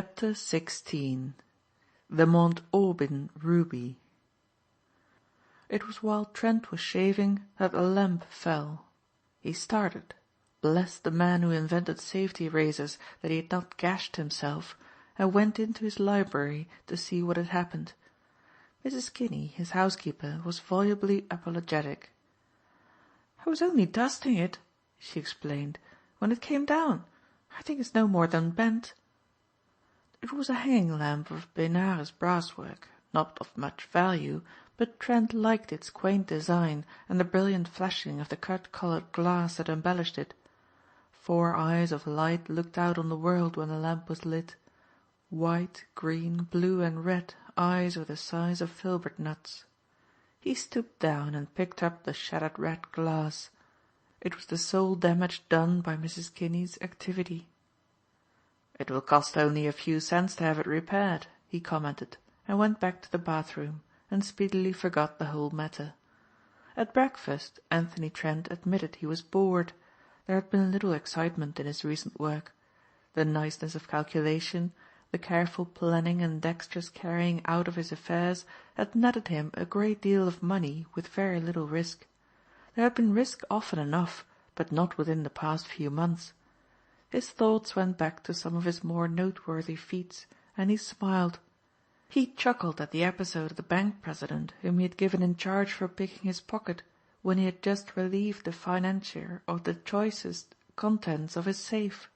Chapter 16. The Mount Aubyn Ruby. It was while Trent was shaving that the lamp fell. He started, blessed the man who invented safety razors that he had not gashed himself, and went into his library to see what had happened. Mrs. Kinney, his housekeeper, was volubly apologetic. "I was only dusting it," she explained, "when it came down. I think it's no more than bent." It was a hanging lamp of Benares brasswork, not of much value, but Trent liked its quaint design and the brilliant flashing of the cut-coloured glass that embellished it. 4 eyes of light looked out on the world when the lamp was lit. White, green, blue and red eyes of the size of filbert nuts. He stooped down and picked up the shattered red glass. It was the sole damage done by Mrs. Kinney's activity. "It will cost only a few cents to have it repaired," he commented, and went back to the bathroom, and speedily forgot the whole matter. At breakfast Anthony Trent admitted he was bored. There had been little excitement in his recent work. The niceness of calculation, the careful planning and dexterous carrying out of his affairs had netted him a great deal of money with very little risk. There had been risk often enough, but not within the past few months. His thoughts went back to some of his more noteworthy feats, and he smiled. He chuckled at the episode of the bank president whom he had given in charge for picking his pocket when he had just relieved the financier of the choicest contents of his safe.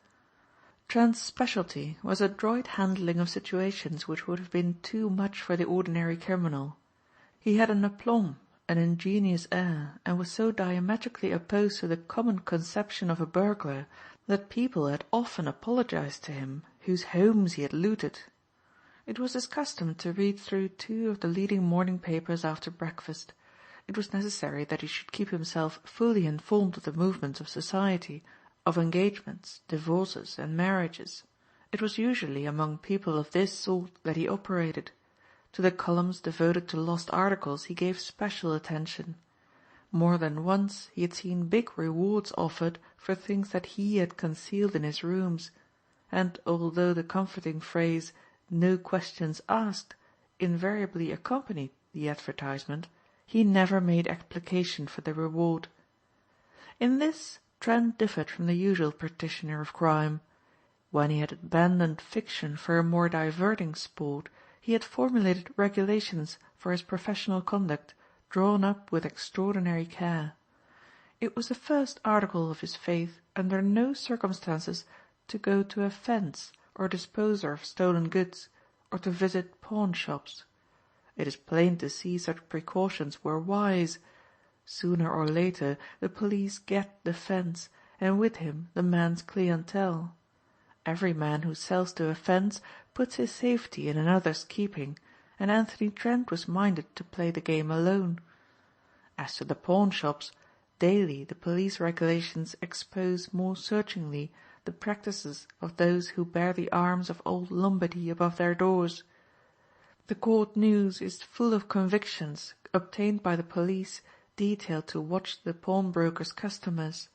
Trent's specialty was adroit handling of situations which would have been too much for the ordinary criminal. He had an aplomb, an ingenious air, and was so diametrically opposed to the common conception of a burglar that people had often apologized to him whose homes he had looted. It was his custom to read through 2 of the leading morning papers after breakfast. It was necessary that he should keep himself fully informed of the movements of society, of engagements, divorces and marriages. It was usually among people of this sort that he operated. To the columns devoted to lost articles he gave special attention. More than once he had seen big rewards offered for things that he had concealed in his rooms, and although the comforting phrase "no questions asked" invariably accompanied the advertisement, he never made application for the reward. In this Trent differed from the usual practitioner of crime. When he had abandoned fiction for a more diverting sport, he had formulated regulations for his professional conduct, drawn up with extraordinary care. It was the first article of his faith under no circumstances to go to a fence or disposer of stolen goods, or to visit pawn-shops. It is plain to see such precautions were wise. Sooner or later the police get the fence, and with him the man's clientele. Every man who sells to a fence puts his safety in another's keeping, and Anthony Trent was minded to play the game alone. As to the pawn-shops, daily the police regulations expose more searchingly the practices of those who bear the arms of old Lombardy above their doors. The court news is full of convictions obtained by the police detailed to watch the pawnbroker's customers.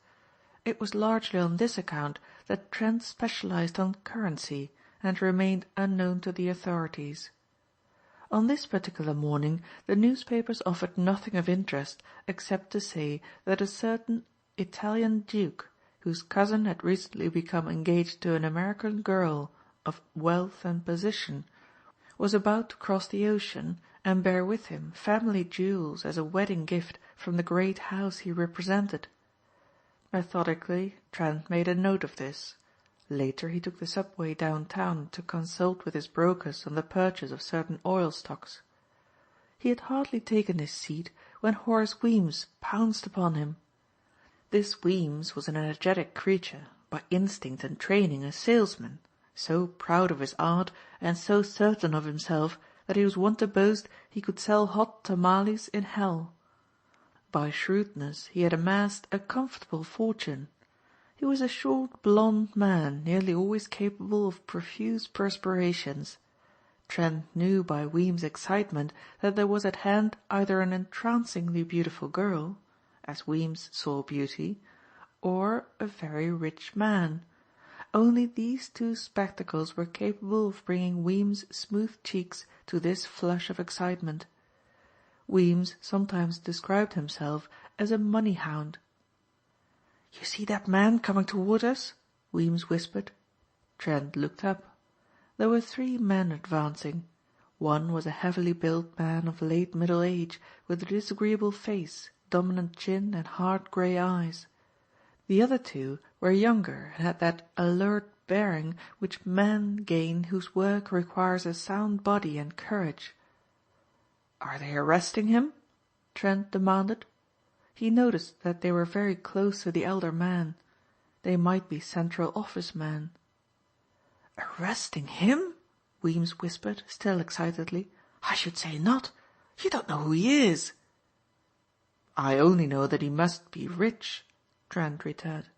It was largely on this account that Trent specialized on currency and remained unknown to the authorities. On this particular morning the newspapers offered nothing of interest except to say that a certain Italian duke, whose cousin had recently become engaged to an American girl of wealth and position, was about to cross the ocean and bear with him family jewels as a wedding gift from the great house he represented. Methodically Trent made a note of this. Later he took the subway downtown to consult with his brokers on the purchase of certain oil stocks. He had hardly taken his seat when Horace Weems pounced upon him. This Weems was an energetic creature, by instinct and training a salesman, so proud of his art and so certain of himself that he was wont to boast he could sell hot tamales in hell. By shrewdness he had amassed a comfortable fortune. He was a short blond man, nearly always capable of profuse perspirations. Trent knew by Weems' excitement that there was at hand either an entrancingly beautiful girl, as Weems saw beauty, or a very rich man. Only these two spectacles were capable of bringing Weems' smooth cheeks to this flush of excitement. Weems sometimes described himself as a money hound. "You see that man coming toward us?" Weems whispered. Trent looked up. There were 3 men advancing. One was a heavily built man of late middle age, with a disagreeable face, dominant chin and hard grey eyes. The other 2 were younger and had that alert bearing which men gain whose work requires a sound body and courage. "Are they arresting him?" Trent demanded. He noticed that they were very close to the elder man. They might be Central Office men. "Arresting him?" Weems whispered, still excitedly. "I should say not. You don't know who he is." "I only know that he must be rich," Trent returned.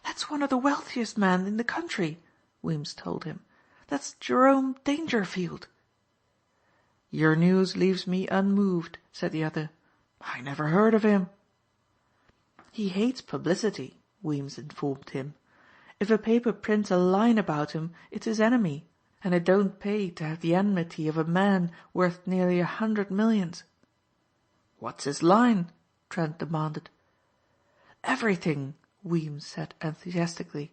"That's one of the wealthiest men in the country," Weems told him. "That's Jerome Dangerfield." "Your news leaves me unmoved," said the other. "I never heard of him." "He hates publicity," Weems informed him. "If a paper prints a line about him it's his enemy, and it don't pay to have the enmity of a man worth nearly 100 millions. "What's his line?" Trent demanded. "Everything," Weems said enthusiastically.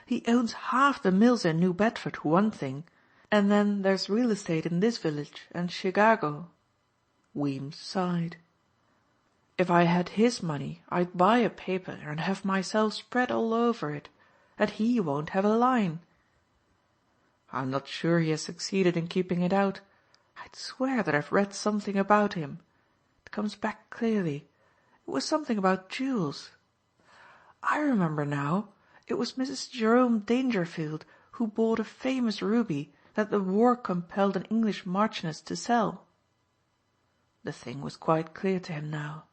"He owns half the mills in New Bedford for one thing, and then there's real estate in this village and Chicago." Weems sighed. "If I had his money I'd buy a paper and have myself spread all over it, and he won't have a line." "I'm not sure he has succeeded in keeping it out. I'd swear that I've read something about him. It comes back clearly. It was something about jewels. I remember now. It was Mrs. Jerome Dangerfield who bought a famous ruby that the war compelled an English marchioness to sell." The thing was quite clear to him now.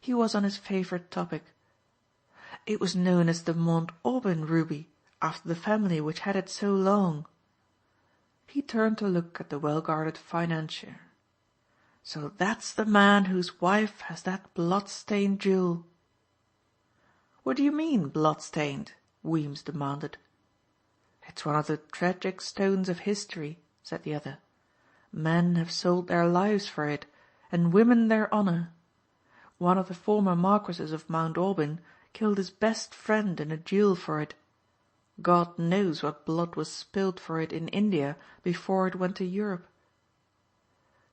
He was on his favorite topic. "It was known as the Mont Aubyn ruby, after the family which had it so long." He turned to look at the well-guarded financier. "So that's the man whose wife has that blood-stained jewel." "What do you mean, blood-stained?" Weems demanded. "It's one of the tragic stones of history," said the other. "Men have sold their lives for it, and women their honor. One of the former marquises of Mount Aubyn killed his best friend in a duel for it. God knows what blood was spilled for it in India before it went to Europe."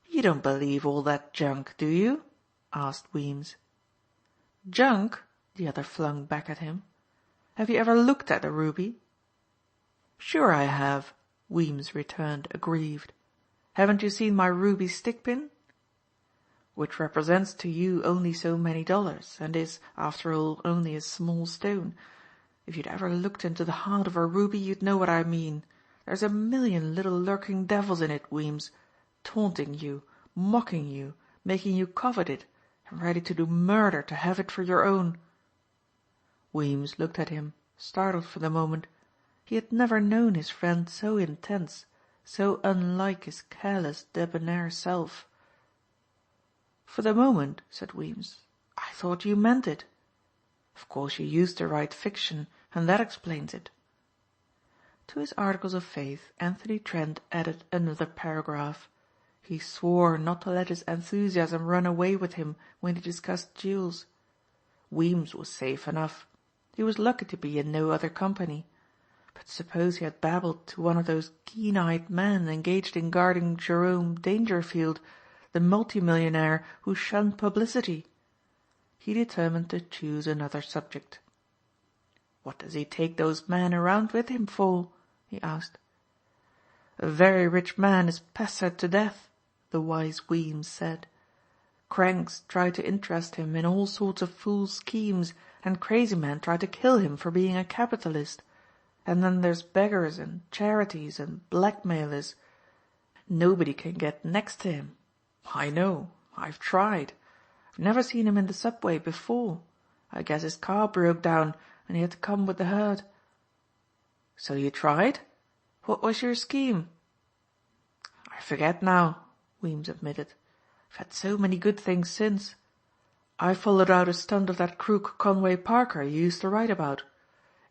"You don't believe all that junk, do you?" asked Weems. "Junk?" the other flung back at him. "Have you ever looked at a ruby?" "Sure I have," Weems returned aggrieved. "Haven't you seen my ruby stickpin?" "Which represents to you only so many dollars, and is, after all, only a small stone. If you'd ever looked into the heart of a ruby you'd know what I mean. There's a million little lurking devils in it, Weems, taunting you, mocking you, making you covet it, and ready to do murder to have it for your own." Weems looked at him, startled for the moment. He had never known his friend so intense, so unlike his careless, debonair self. "For the moment," said Weems, "I thought you meant it. Of course you used to write fiction, and that explains it." To his articles of faith Anthony Trent added another paragraph. He swore not to let his enthusiasm run away with him when he discussed jewels. Weems was safe enough. He was lucky to be in no other company. But suppose he had babbled to one of those keen-eyed men engaged in guarding Jerome Dangerfield, the multimillionaire who shunned publicity? He determined to choose another subject. "What does he take those men around with him for?" he asked. "A very rich man is pestered to death," the wise Weems said. "Cranks try to interest him in all sorts of fool schemes, and crazy men try to kill him for being a capitalist. And then there's beggars and charities and blackmailers. Nobody can get next to him. I know. I've tried. I've never seen him in the subway before. I guess his car broke down and he had to come with the herd." "So you tried? What was your scheme?" "I forget now," Weems admitted. "I've had so many good things since. I followed out a stunt of that crook Conway Parker you used to write about.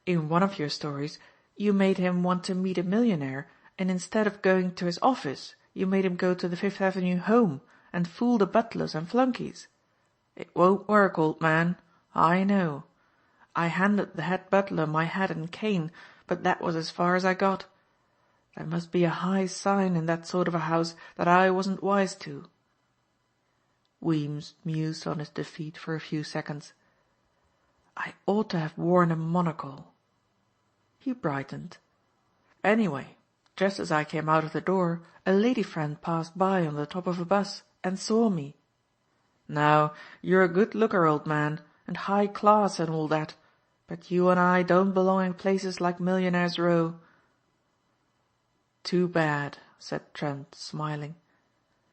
In one of your stories You made him want to meet a millionaire, and instead of going to his office, you made him go to the Fifth Avenue home and fool the butlers and flunkies. It won't work, old man. I know. I handed the head butler my hat and cane, but that was as far as I got. There must be a high sign in that sort of a house that I wasn't wise to." Weems mused on his defeat for a few seconds. "I ought to have worn a monocle." He brightened. "Anyway, just as I came out of the door, a lady friend passed by on the top of a bus and saw me. Now, you're a good looker, old man, and high class and all that, but you and I don't belong in places like Millionaire's Row." "Too bad," said Trent, smiling.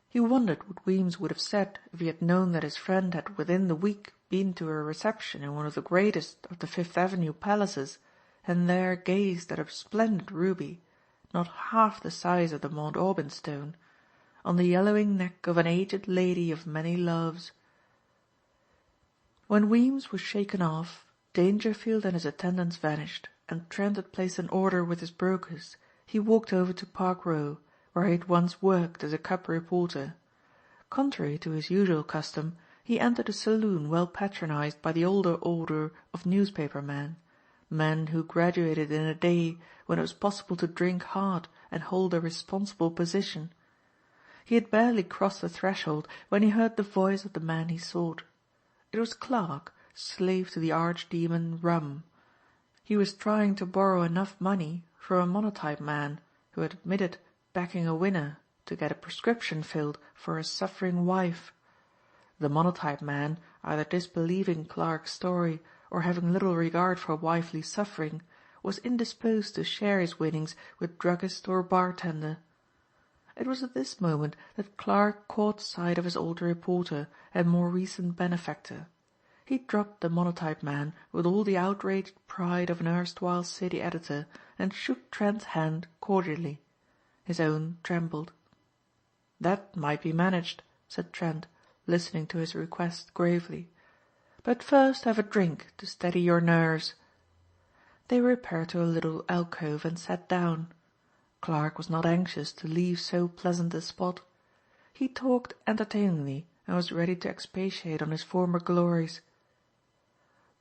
He wondered what Weems would have said if he had known that his friend had within the week been to a reception in one of the greatest of the Fifth Avenue palaces, and there gazed at a splendid ruby, not half the size of the Mount Aubyn stone, on the yellowing neck of an aged lady of many loves. When Weems was shaken off, Dangerfield and his attendants vanished, and Trent had placed an order with his brokers, he walked over to Park Row, where he had once worked as a cub reporter. Contrary to his usual custom, he entered a saloon well patronized by the older order of newspaper men who graduated in a day when it was possible to drink hard and hold a responsible position. He had barely crossed the threshold when he heard the voice of the man he sought. It was Clark, slave to the archdemon Rum. He was trying to borrow enough money from a monotype man who had admitted backing a winner to get a prescription filled for a suffering wife. The monotype man, either disbelieving Clark's story or having little regard for wifely suffering, was indisposed to share his winnings with druggist or bartender. It was at this moment that Clark caught sight of his old reporter and more recent benefactor. He dropped the monotype man with all the outraged pride of an erstwhile city editor and shook Trent's hand cordially. His own trembled. "That might be managed," said Trent, listening to his request gravely. "But first have a drink to steady your nerves." They repaired to a little alcove and sat down. Clark was not anxious to leave so pleasant a spot. He talked entertainingly and was ready to expatiate on his former glories.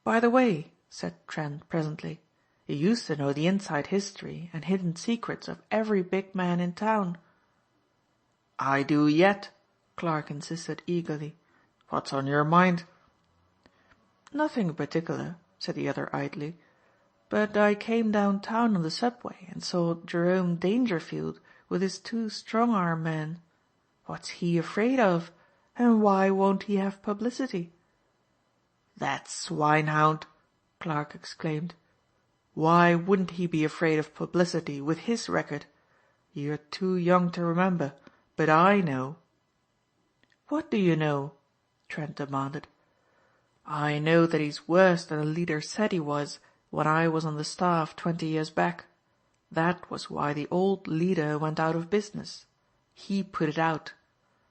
"By the way," said Trent presently, "you used to know the inside history and hidden secrets of every big man in town." "I do yet," Clark insisted eagerly. "What's on your mind?" "Nothing in particular," said the other idly. "But I came downtown on the subway and saw Jerome Dangerfield with his 2 strong-arm men. What's he afraid of, and why won't he have publicity?" "That swinehound!" Clark exclaimed. "Why wouldn't he be afraid of publicity with his record? You're too young to remember, but I know." "What do you know?" Trent demanded. "I know that he's worse than the leader said he was when I was on the staff 20 years back. That was why the old leader went out of business. He put it out.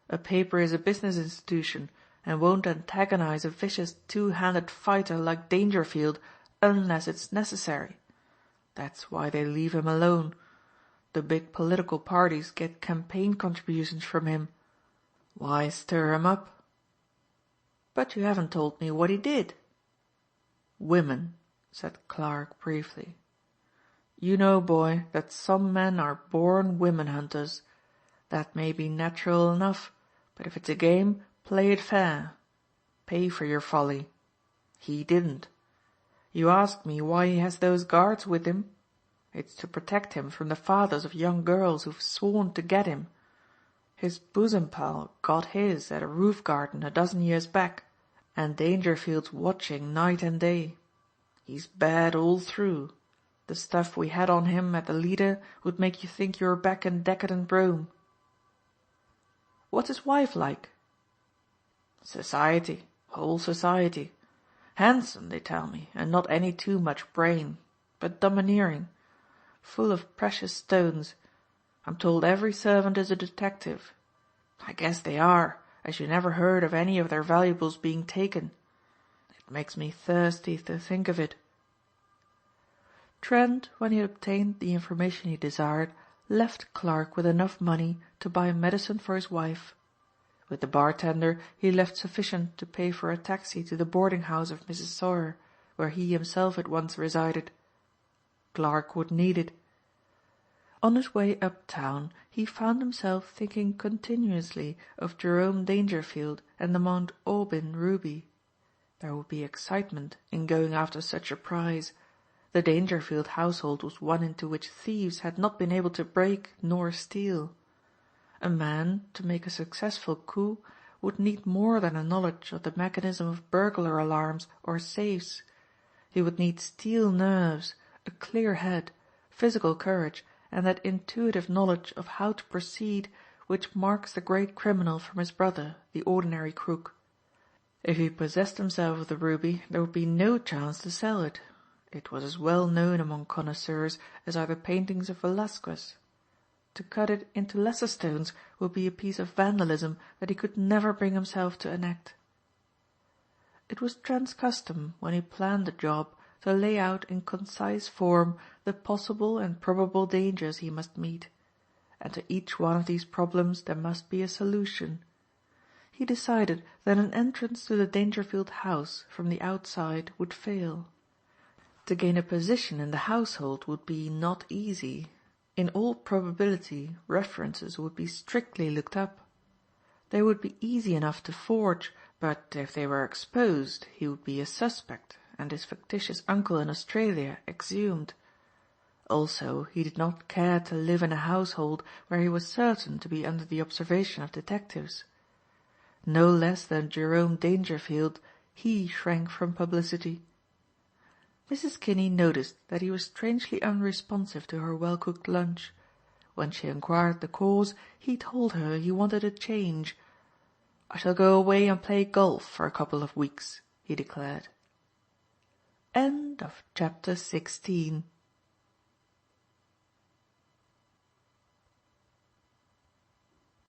A paper is a business institution and won't antagonize a vicious 2-handed fighter like Dangerfield unless it's necessary. That's why they leave him alone. The big political parties get campaign contributions from him. Why stir him up?" "But you haven't told me what he did." "Women," said Clark briefly. "You know, boy, that some men are born women hunters. That may be natural enough, but if it's a game, play it fair. Pay for your folly. He didn't. You ask me why he has those guards with him? It's to protect him from the fathers of young girls who've sworn to get him. His bosom pal got his at a roof garden a dozen years back, and Dangerfield's watching night and day. He's bad all through. The stuff we had on him at the leader would make you think you were back in decadent Rome." "What's his wife like?" "Society. Whole society. Handsome, they tell me, and not any too much brain, but domineering. Full of precious stones. I'm told every servant is a detective. I guess they are, as you never heard of any of their valuables being taken. It makes me thirsty to think of it." Trent, when he had obtained the information he desired, left Clark with enough money to buy medicine for his wife. With the bartender he left sufficient to pay for a taxi to the boarding house of Mrs. Sawyer, where he himself had once resided. Clark would need it. On his way uptown he found himself thinking continuously of Jerome Dangerfield and the Mount Aubyn ruby. There would be excitement in going after such a prize. The Dangerfield household was one into which thieves had not been able to break nor steal. A man, to make a successful coup, would need more than a knowledge of the mechanism of burglar alarms or safes. He would need steel nerves, a clear head, physical courage, and that intuitive knowledge of how to proceed which marks the great criminal from his brother, the ordinary crook. If he possessed himself of the ruby, there would be no chance to sell it. It was as well known among connoisseurs as are the paintings of Velasquez. To cut it into lesser stones would be a piece of vandalism that he could never bring himself to enact. It was Trent's custom, when he planned a job, to lay out in concise form the possible and probable dangers he must meet, and to each one of these problems there must be a solution. He decided that an entrance to the Dangerfield house from the outside would fail. To gain a position in the household would be not easy. In all probability references would be strictly looked up. They would be easy enough to forge, but if they were exposed he would be a suspect, and his fictitious uncle in Australia exhumed. Also, he did not care to live in a household where he was certain to be under the observation of detectives. No less than Jerome Dangerfield, he shrank from publicity. Mrs. Kinney noticed that he was strangely unresponsive to her well-cooked lunch. When she inquired the cause, he told her he wanted a change. "I shall go away and play golf for a couple of weeks," he declared. Chapter 16